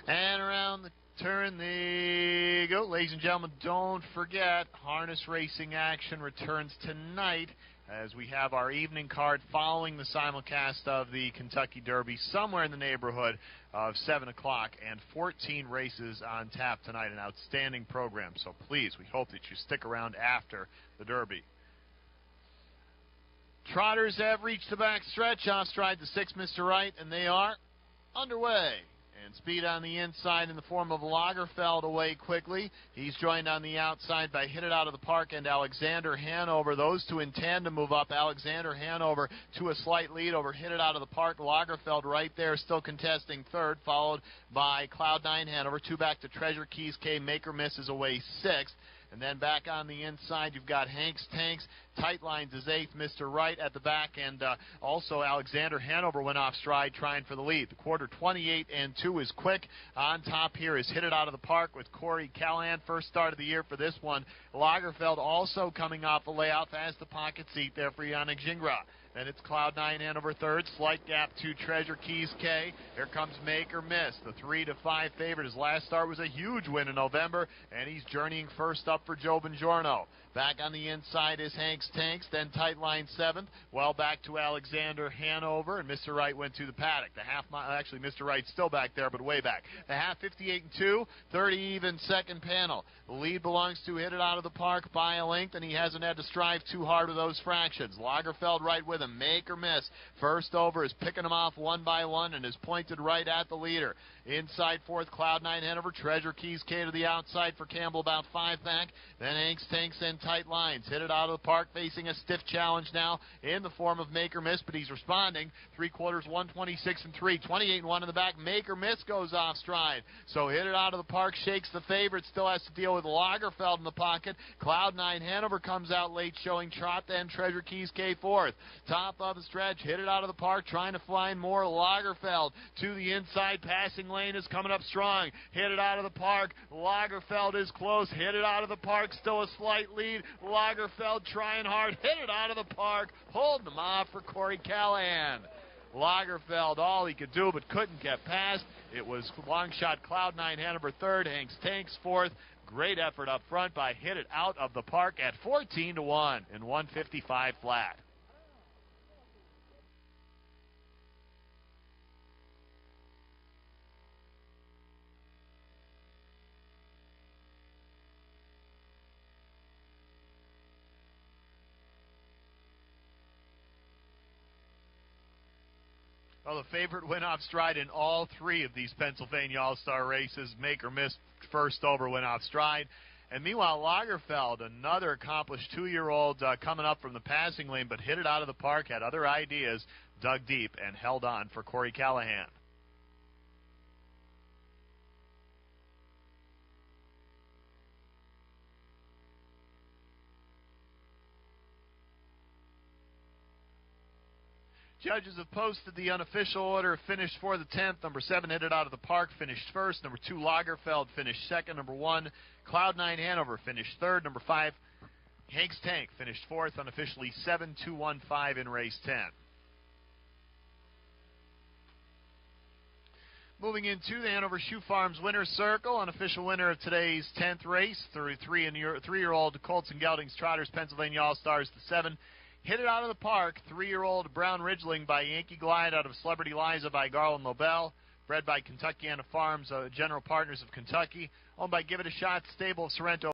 And around the turn they go. Ladies and gentlemen, don't forget, harness racing action returns tonight as we have our evening card following the simulcast of the Kentucky Derby somewhere in the neighborhood of 7 o'clock, and 14 races on tap tonight. An outstanding program, so please, we hope that you stick around after the Derby. Trotters have reached the back stretch. Off stride the 6, Mr. Right, and they are underway. And speed on the inside in the form of Lagerfeld away quickly. He's joined on the outside by Hit It Out of the Park and Alexander Hanover. Those two in tandem move up. Alexander Hanover to a slight lead over Hit It Out of the Park. Lagerfeld right there still contesting third, followed by Cloud9 Hanover. Two back to Treasure Keys K. Make or Miss is away sixth. And then back on the inside, you've got Hank's Tanks. Tight Lines is eighth. Mr. Right at the back. And also Alexander Hanover went off stride trying for the lead. The quarter 28-2 is quick. On top here is Hit It Out of the Park with Corey Callahan. First start of the year for this one. Lagerfeld also coming off the layoff as the pocket seat there for Yannick Gingras. Then it's Cloud9 Hanover third. Slight gap to Treasure Keys K. Here comes Make or Miss, the 3-5 favorite. His last start was a huge win in November, and he's journeying first up for Joe Bongiorno. Back on the inside is Hank's Tanks, then Tight Line seventh. Well back to Alexander Hanover, and Mr. Right went to the paddock. The half mile, actually Mr. Right's still back there, but way back. The half 58-2, 30 even second panel. The lead belongs to Hit It Out of the Park by a length, and he hasn't had to strive too hard with those fractions. Lagerfeld right with him. Make or Miss. First over is picking them off one by one and is pointed right at the leader. Inside fourth, Cloud9 Hanover. Treasure Keys K to the outside for Campbell, about 5 back. Then Hank's Tanks and Tight Lines. Hit It Out of the Park facing a stiff challenge now in the form of Make or Miss, but he's responding. 3/4, 126-3. 28-1 in the back. Make or Miss goes off stride. So Hit It Out of the Park shakes the favorite. Still has to deal with Lagerfeld in the pocket. Cloud9 Hanover comes out late showing trot, then Treasure Keys K fourth. Top of the stretch, Hit It Out of the Park, trying to find more. Lagerfeld to the inside, passing lane is coming up strong. Hit It Out of the Park, Lagerfeld is close. Hit It Out of the Park, still a slight lead. Lagerfeld trying hard. Hit It Out of the Park, holding them off for Corey Callahan. Lagerfeld, all he could do but couldn't get past. It was long shot Cloud9 Hanover third, Hank's Tanks fourth. Great effort up front by Hit It Out of the Park at 14-1 and 155 flat. Well, the favorite went off stride in all three of these Pennsylvania All-Star races. Make or Miss first over went off stride. And meanwhile, Lagerfeld, another accomplished 2-year-old coming up from the passing lane, but Hit It Out of the Park, had other ideas, dug deep, and held on for Corey Callahan. Judges have posted the unofficial order. Finished for the 10th. Number 7, Hit It Out of the Park, finished first. Number 2, Lagerfeld, finished second. Number 1, Cloud9 Hanover, finished third. Number 5, Hank's Tank, finished fourth. Unofficially 7-2-1-5 in race 10. Moving into the Hanover Shoe Farms Winner's Circle, unofficial winner of today's 10th race, through 3-year-old Colts and Geldings Trotters Pennsylvania All-Stars, the 7. Hit It Out of the Park, 3-year-old Brown Ridgeling by Yankee Glide out of Celebrity Liza by Garland Lobel. Bred by Kentuckiana Farms, general partners of Kentucky. Owned by Give It a Shot, stable of Sorrento.